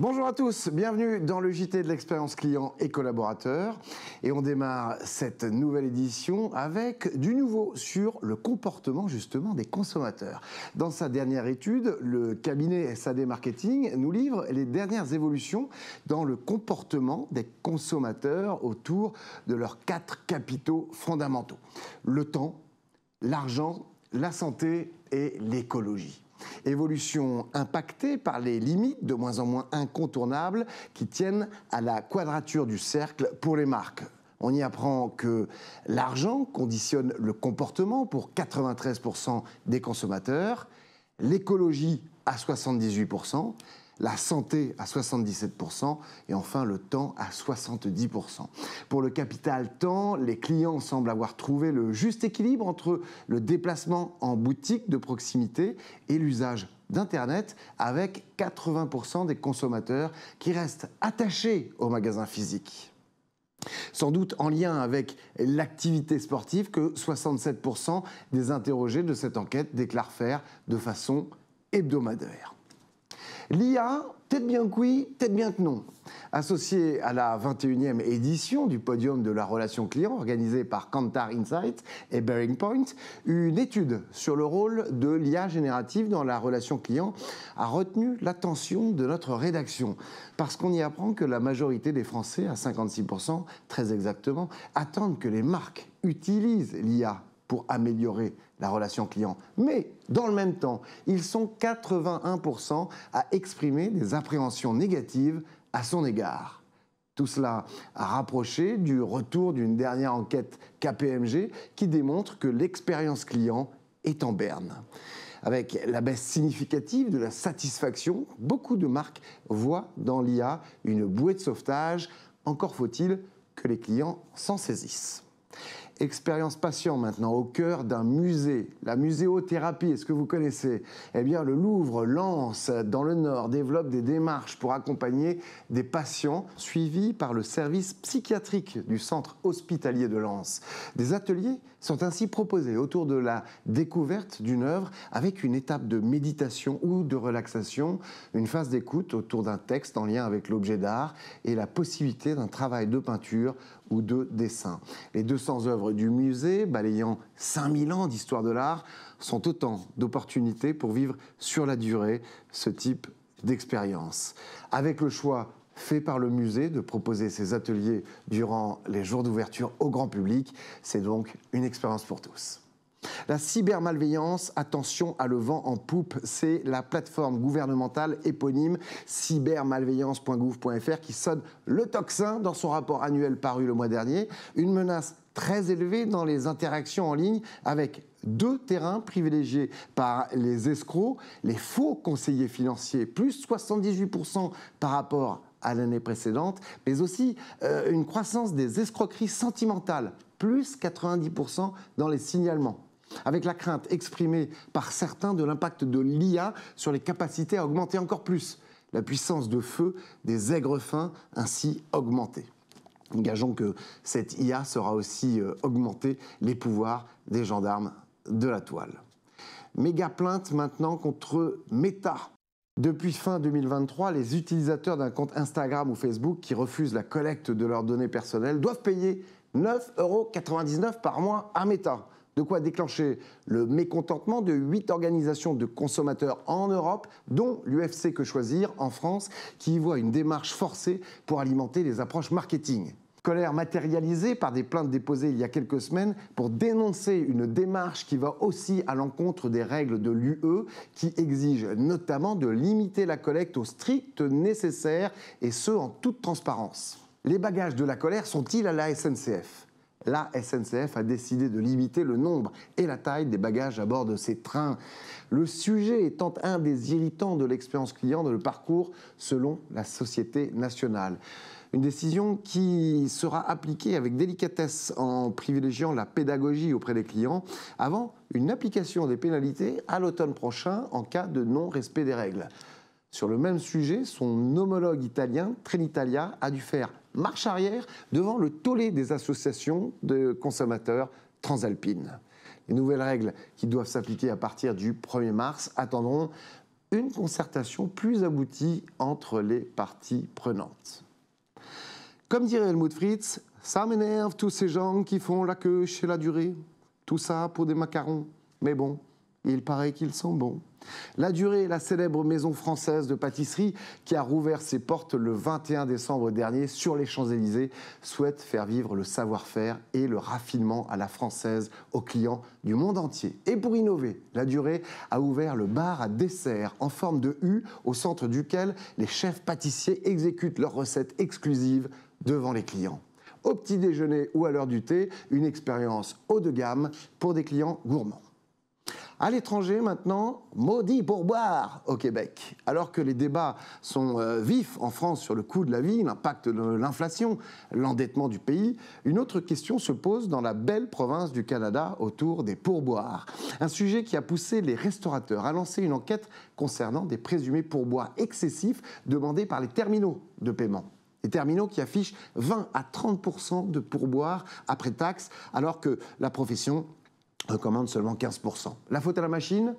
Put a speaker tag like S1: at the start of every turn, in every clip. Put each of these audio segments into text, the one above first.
S1: Bonjour à tous, bienvenue dans le JT de l'expérience client et collaborateur. Et on démarre cette nouvelle édition avec du nouveau sur le comportement justement des consommateurs. Dans sa dernière étude, le cabinet SAD Marketing nous livre les dernières évolutions dans le comportement des consommateurs autour de leurs 4 capitaux fondamentaux. Le temps, l'argent, la santé et l'écologie. Évolution impactée par les limites de moins en moins incontournables qui tiennent à la quadrature du cercle pour les marques. On y apprend que l'argent conditionne le comportement pour 93% des consommateurs, l'écologie à 78%, la santé à 77% et enfin le temps à 70%. Pour le capital temps, les clients semblent avoir trouvé le juste équilibre entre le déplacement en boutique de proximité et l'usage d'Internet, avec 80% des consommateurs qui restent attachés au magasin physique. Sans doute en lien avec l'activité sportive que 67% des interrogés de cette enquête déclarent faire de façon hebdomadaire. L'IA, peut-être bien que oui, peut-être bien que non. Associée à la 21e édition du podium de la relation client organisée par Kantar Insights et Bearing Point, une étude sur le rôle de l'IA générative dans la relation client a retenu l'attention de notre rédaction. Parce qu'on y apprend que la majorité des Français, à 56%, très exactement, attendent que les marques utilisent l'IA pour améliorer la relation client. Mais dans le même temps, ils sont 81% à exprimer des appréhensions négatives à son égard. Tout cela a rapproché du retour d'une dernière enquête KPMG qui démontre que l'expérience client est en berne. Avec la baisse significative de la satisfaction, beaucoup de marques voient dans l'IA une bouée de sauvetage. Encore faut-il que les clients s'en saisissent. Expérience patient maintenant au cœur d'un musée, la muséothérapie, est-ce que vous connaissez? Eh bien, le Louvre, Lens, dans le Nord, développe des démarches pour accompagner des patients suivis par le service psychiatrique du centre hospitalier de Lens. Des ateliers sont ainsi proposés autour de la découverte d'une œuvre avec une étape de méditation ou de relaxation, une phase d'écoute autour d'un texte en lien avec l'objet d'art et la possibilité d'un travail de peinture ou de dessin. Les 200 œuvres du musée, balayant 5000 ans d'histoire de l'art, sont autant d'opportunités pour vivre sur la durée ce type d'expérience. Avec le choix fait par le musée de proposer ces ateliers durant les jours d'ouverture au grand public, c'est donc une expérience pour tous. La cybermalveillance, attention à le vent en poupe, c'est la plateforme gouvernementale éponyme cybermalveillance.gouv.fr qui sonne le tocsin dans son rapport annuel paru le mois dernier. Une menace très élevée dans les interactions en ligne avec 2 terrains privilégiés par les escrocs, les faux conseillers financiers, plus 78% par rapport à l'année précédente, mais aussi une croissance des escroqueries sentimentales, plus 90% dans les signalements, avec la crainte exprimée par certains de l'impact de l'IA sur les capacités à augmenter encore plus la puissance de feu des aigrefins ainsi augmentée. Gageons que cette IA sera aussi augmenter les pouvoirs des gendarmes de la toile. Méga plainte maintenant contre Meta. Depuis fin 2023, les utilisateurs d'un compte Instagram ou Facebook qui refusent la collecte de leurs données personnelles doivent payer 9,99 € par mois à Meta. De quoi déclencher le mécontentement de 8 organisations de consommateurs en Europe, dont l'UFC Que Choisir en France, qui y voit une démarche forcée pour alimenter les approches marketing. Colère matérialisée par des plaintes déposées il y a quelques semaines pour dénoncer une démarche qui va aussi à l'encontre des règles de l'UE qui exigent notamment de limiter la collecte au strict nécessaire et ce en toute transparence. Les bagages de la colère sont-ils à la SNCF ? La SNCF a décidé de limiter le nombre et la taille des bagages à bord de ses trains. Le sujet étant un des irritants de l'expérience client de le parcours selon la Société nationale. Une décision qui sera appliquée avec délicatesse en privilégiant la pédagogie auprès des clients avant une application des pénalités à l'automne prochain en cas de non-respect des règles. Sur le même sujet, son homologue italien, Trenitalia, a dû faire marche arrière devant le tollé des associations de consommateurs transalpines. Les nouvelles règles qui doivent s'appliquer à partir du 1er mars attendront une concertation plus aboutie entre les parties prenantes. Comme dirait Helmut Fritz, ça m'énerve tous ces gens qui font la queue chez la durée. Tout ça pour des macarons. Mais bon, il paraît qu'ils sont bons. La Durée, la célèbre maison française de pâtisserie qui a rouvert ses portes le 21 décembre dernier sur les Champs-Élysées, souhaite faire vivre le savoir-faire et le raffinement à la française aux clients du monde entier. Et pour innover, La Durée a ouvert le bar à dessert en forme de U au centre duquel les chefs pâtissiers exécutent leurs recettes exclusives devant les clients. Au petit déjeuner ou à l'heure du thé, une expérience haut de gamme pour des clients gourmands. À l'étranger maintenant, maudit pourboire au Québec. Alors que les débats sont vifs en France sur le coût de la vie, l'impact de l'inflation, l'endettement du pays, une autre question se pose dans la belle province du Canada autour des pourboires. Un sujet qui a poussé les restaurateurs à lancer une enquête concernant des présumés pourboires excessifs demandés par les terminaux de paiement. Les terminaux qui affichent 20 à 30% de pourboires après taxes, alors que la profession recommande seulement 15%. La faute à la machine ?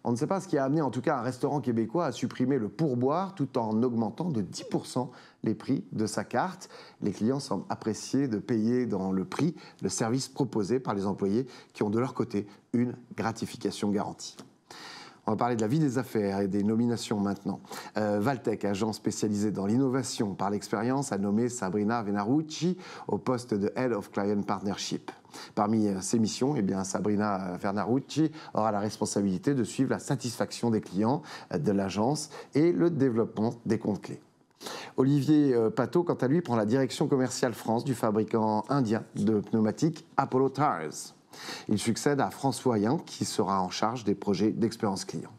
S1: On ne sait pas ce qui a amené en tout cas un restaurant québécois à supprimer le pourboire tout en augmentant de 10% les prix de sa carte. Les clients semblent apprécier de payer dans le prix le service proposé par les employés qui ont de leur côté une gratification garantie. On va parler de la vie des affaires et des nominations maintenant. Valtech, agence spécialisée dans l'innovation par l'expérience, a nommé Sabrina Venarucci au poste de Head of Client Partnership. Parmi ses missions, Sabrina Venarucci aura la responsabilité de suivre la satisfaction des clients de l'agence et le développement des comptes clés. Olivier Pateau, quant à lui, prend la direction commerciale France du fabricant indien de pneumatiques Apollo Tyres. Il succède à François Yan, qui sera en charge des projets d'expérience client.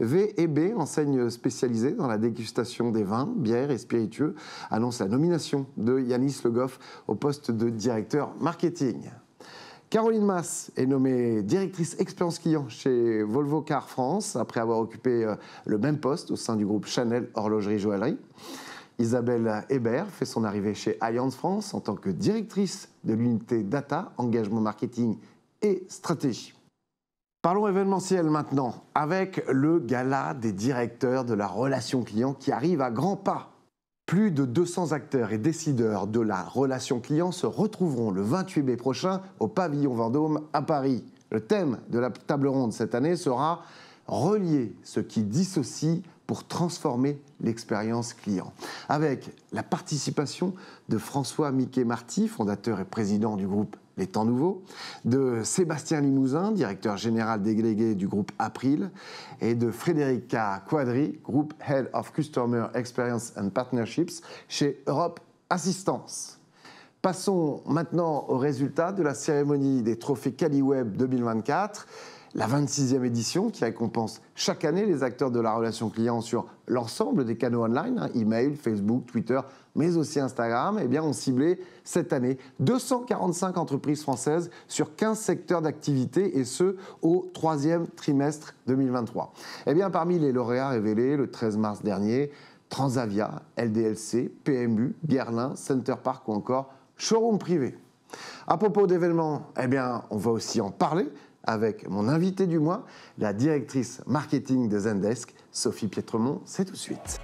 S1: V&B, enseigne spécialisée dans la dégustation des vins, bières et spiritueux, annonce la nomination de Yanis Le Goff au poste de directeur marketing. Caroline Mass est nommée directrice expérience client chez Volvo Car France, après avoir occupé le même poste au sein du groupe Chanel Horlogerie-Joaillerie. Isabelle Hébert fait son arrivée chez Allianz France en tant que directrice de l'unité data, engagement marketing et stratégie. Parlons événementiel maintenant, avec le gala des directeurs de la relation client qui arrive à grands pas. Plus de 200 acteurs et décideurs de la relation client se retrouveront le 28 mai prochain au pavillon Vendôme à Paris. Le thème de la table ronde cette année sera « Relier ce qui dissocie pour transformer l'expérience client », avec la participation de François Miquet-Marty, fondateur et président du groupe Les Temps Nouveaux, de Sébastien Limousin, directeur général délégué du groupe April, et de Frédérica Quadri, groupe Head of Customer Experience and Partnerships chez Europe Assistance. Passons maintenant aux résultats de la cérémonie des trophées CaliWeb 2024. La 26e édition qui récompense chaque année les acteurs de la relation client sur l'ensemble des canaux online, email, Facebook, Twitter, mais aussi Instagram, ont ciblé cette année 245 entreprises françaises sur 15 secteurs d'activité et ce, au 3e trimestre 2023. Parmi les lauréats révélés le 13 mars dernier, Transavia, LDLC, PMU, Guerlain, Center Park ou encore Showroom Privé. À propos d'événements, on va aussi en parler avec mon invité du mois, la directrice marketing de Zendesk, Sophie Pietremont. C'est tout de suite.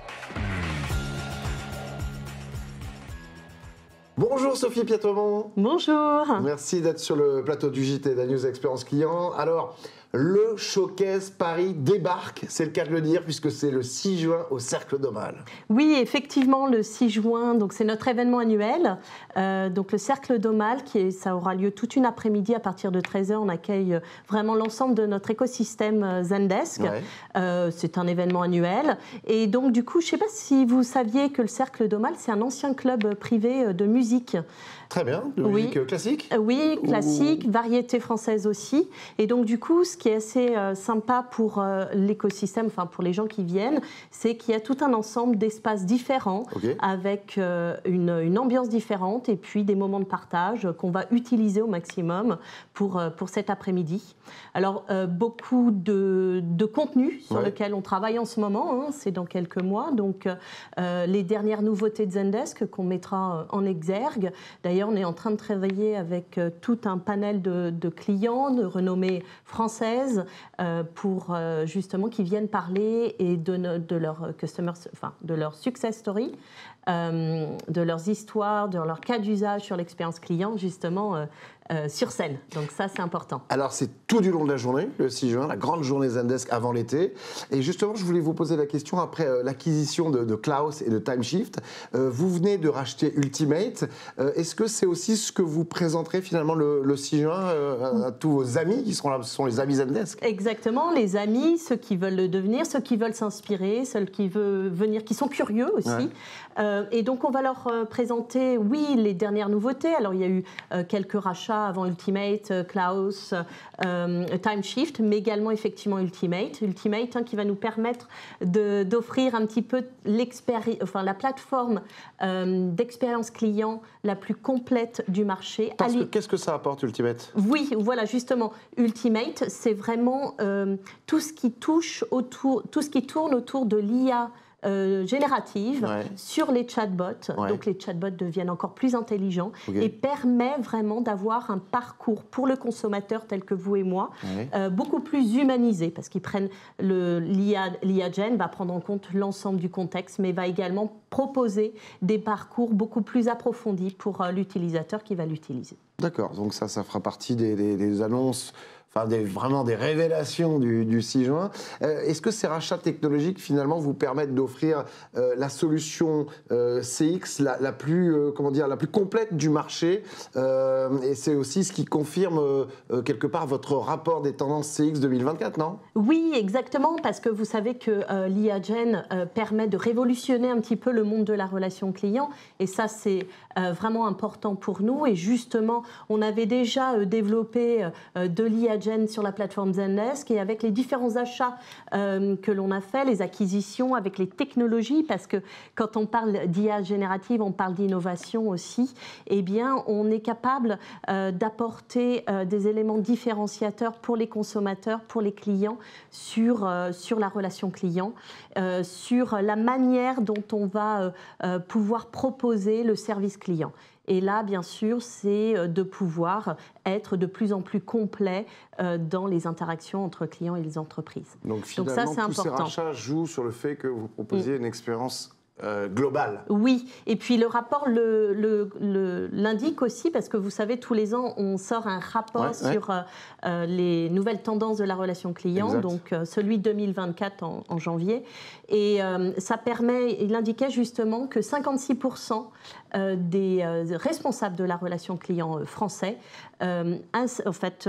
S1: Bonjour Sophie Pietremont.
S2: Bonjour.
S1: Merci d'être sur le plateau du JT de la News Expérience Client. Alors, le Showcase Paris débarque, c'est le cas de le dire, puisque c'est le 6 juin au Cercle d'Aumale.
S2: Oui, effectivement, le 6 juin, donc c'est notre événement annuel. Donc le Cercle d'Aumale, ça aura lieu toute une après-midi à partir de 13h. On accueille vraiment l'ensemble de notre écosystème Zendesk. Ouais. C'est un événement annuel. Et donc du coup, je ne sais pas si vous saviez que le Cercle d'Aumale, c'est un ancien club privé de musique.
S1: Très bien, de musique classique.
S2: Oui, classique, variété française aussi. Et donc du coup, ce qui est assez sympa pour l'écosystème, enfin pour les gens qui viennent, c'est qu'il y a tout un ensemble d'espaces différents, avec une ambiance différente et puis des moments de partage qu'on va utiliser au maximum pour cet après-midi. Alors, beaucoup de contenu sur lequel on travaille en ce moment, c'est dans quelques mois. Donc, les dernières nouveautés de Zendesk qu'on mettra en exergue. D'ailleurs, on est en train de travailler avec tout un panel de clients, de renommée française françaises pour justement qui viennent parler et de leur customers, enfin de leur success story, de leurs histoires, de leur cas d'usage sur l'expérience client justement sur scène. Donc ça, c'est important.
S1: Alors, c'est tout du long de la journée, le 6 juin, la grande journée Zendesk avant l'été. Et justement, je voulais vous poser la question, après l'acquisition de Klaus et de TimeShift, vous venez de racheter Ultimate. Est-ce que c'est aussi ce que vous présenterez finalement le 6 juin à tous vos amis qui seront là, ce sont les amis Zendesk?
S2: Exactement, les amis, ceux qui veulent le devenir, ceux qui veulent s'inspirer, ceux qui veulent venir, qui sont curieux aussi. Ouais. Et donc, on va leur présenter, oui, les dernières nouveautés. Alors, il y a eu quelques rachats avant Ultimate, Klaus, TimeShift, mais également effectivement Ultimate, qui va nous permettre d'offrir un petit peu la plateforme d'expérience client la plus complète du marché.
S1: Parce que qu'est-ce que ça apporte Ultimate?
S2: Oui, voilà, justement, Ultimate, c'est vraiment tout ce qui tourne autour de l'IA générative sur les chatbots. Donc les chatbots deviennent encore plus intelligents et permet vraiment d'avoir un parcours pour le consommateur tel que vous et moi beaucoup plus humanisé parce qu'ils prennent l'IA Gen va prendre en compte l'ensemble du contexte mais va également proposer des parcours beaucoup plus approfondis pour l'utilisateur qui va l'utiliser.
S1: D'accord, donc ça fera partie des annonces, enfin vraiment des révélations du 6 juin. Est-ce que ces rachats technologiques finalement vous permettent d'offrir la solution CX la plus complète du marché et c'est aussi ce qui confirme quelque part votre rapport des tendances CX 2024, non?
S2: Oui, exactement, parce que vous savez que l'IA Gen permet de révolutionner un petit peu le monde de la relation client et ça c'est vraiment important pour nous et justement on avait déjà développé de l'IA Gen sur la plateforme Zendesk et avec les différents achats que l'on a fait, les acquisitions, avec les technologies, parce que quand on parle d'IA générative, on parle d'innovation aussi, eh bien, on est capable d'apporter des éléments différenciateurs pour les consommateurs, pour les clients, sur la relation client, sur la manière dont on va pouvoir proposer le service client. Et là, bien sûr, c'est de pouvoir être de plus en plus complet dans les interactions entre clients et les entreprises.
S1: Donc finalement,
S2: ça, c'est
S1: tous
S2: important.
S1: ces rachats jouent sur le fait que vous proposiez une expérience globale.
S2: Oui, et puis le rapport l'indique aussi, parce que vous savez, tous les ans, on sort un rapport sur les nouvelles tendances de la relation client, donc celui de 2024 en janvier. Et ça permet, il indiquait justement que 56% des responsables de la relation client français en fait,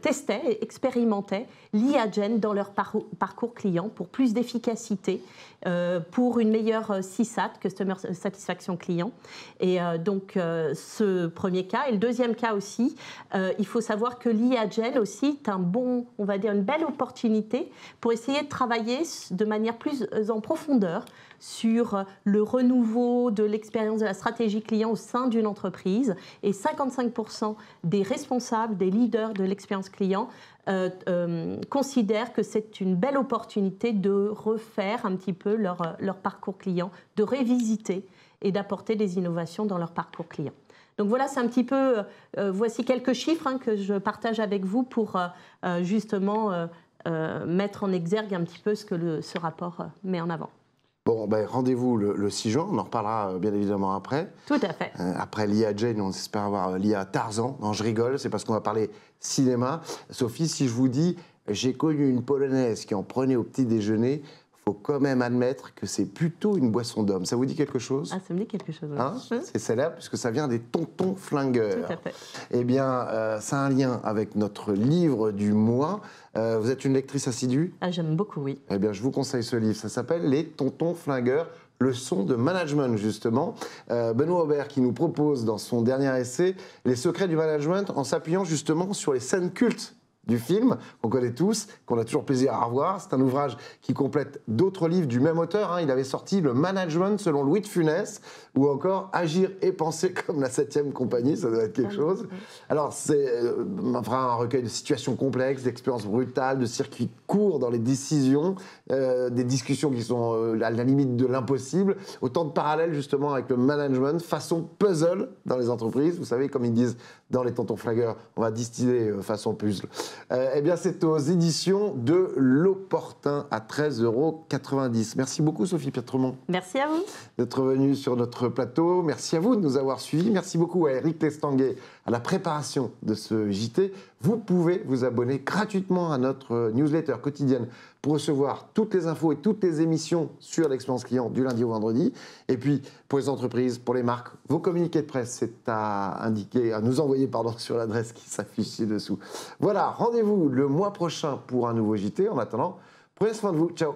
S2: testaient, expérimentaient l'IA Gen dans leur parcours client pour plus d'efficacité, pour une meilleure CSAT, Customer Satisfaction Client. Et donc, ce premier cas. Et le deuxième cas aussi, il faut savoir que l'IA Gen aussi est on va dire une belle opportunité pour essayer de travailler de manière plus en profondeur sur le renouveau de l'expérience de la stratégie client au sein d'une entreprise. Et 55% des responsables, des leaders de l'expérience client considèrent que c'est une belle opportunité de refaire un petit peu leur parcours client, de révisiter et d'apporter des innovations dans leur parcours client. Donc voilà, c'est un petit peu, voici quelques chiffres que je partage avec vous pour justement mettre en exergue un petit peu ce que ce rapport met en avant.
S1: Bon, ben, rendez-vous le 6 juin, on en reparlera bien évidemment après.
S2: Tout à fait.
S1: Après l'IA Gen, on espère avoir l'IA Tarzan. Non, je rigole, c'est parce qu'on va parler cinéma. Sophie, si je vous dis, j'ai connu une Polonaise qui en prenait au petit déjeuner, il faut quand même admettre que c'est plutôt une boisson d'homme. Ça vous dit quelque chose?
S2: Ah, ça me dit quelque chose. Oui.
S1: Hein? C'est célèbre puisque ça vient des tontons flingueurs.
S2: Tout à fait.
S1: Eh bien, ça a un lien avec notre livre du mois. Vous êtes une lectrice assidue?
S2: Ah, j'aime beaucoup, oui.
S1: Eh bien, je vous conseille ce livre. Ça s'appelle Les tontons flingueurs. Leçon de management, justement. Benoît Aubert qui nous propose dans son dernier essai les secrets du management en s'appuyant justement sur les scènes cultes du film, qu'on connaît tous, qu'on a toujours plaisir à revoir. C'est un ouvrage qui complète d'autres livres du même auteur. Il avait sorti Le Management selon Louis de Funès, ou encore Agir et penser comme la 7e compagnie, ça doit être quelque chose. Alors, c'est un recueil de situations complexes, d'expériences brutales, de circuits courts dans les décisions, des discussions qui sont à la limite de l'impossible. Autant de parallèles, justement, avec le management, façon puzzle dans les entreprises. Vous savez, comme ils disent dans les tontons flingueurs, on va distiller façon puzzle. Eh bien, c'est aux éditions de L'Opportun à 13,90 €. Merci beaucoup, Sophie Pietremont.
S2: Merci à vous.
S1: D'être venue sur notre plateau. Merci à vous de nous avoir suivis. Merci beaucoup à Eric Lestanguet à la préparation de ce JT. Vous pouvez vous abonner gratuitement à notre newsletter quotidienne pour recevoir toutes les infos et toutes les émissions sur l'expérience client du lundi au vendredi. Et puis, pour les entreprises, pour les marques, vos communiqués de presse, c'est à nous envoyer sur l'adresse qui s'affiche ci-dessous. Voilà, rendez-vous le mois prochain pour un nouveau JT. En attendant, prenez soin de vous. Ciao.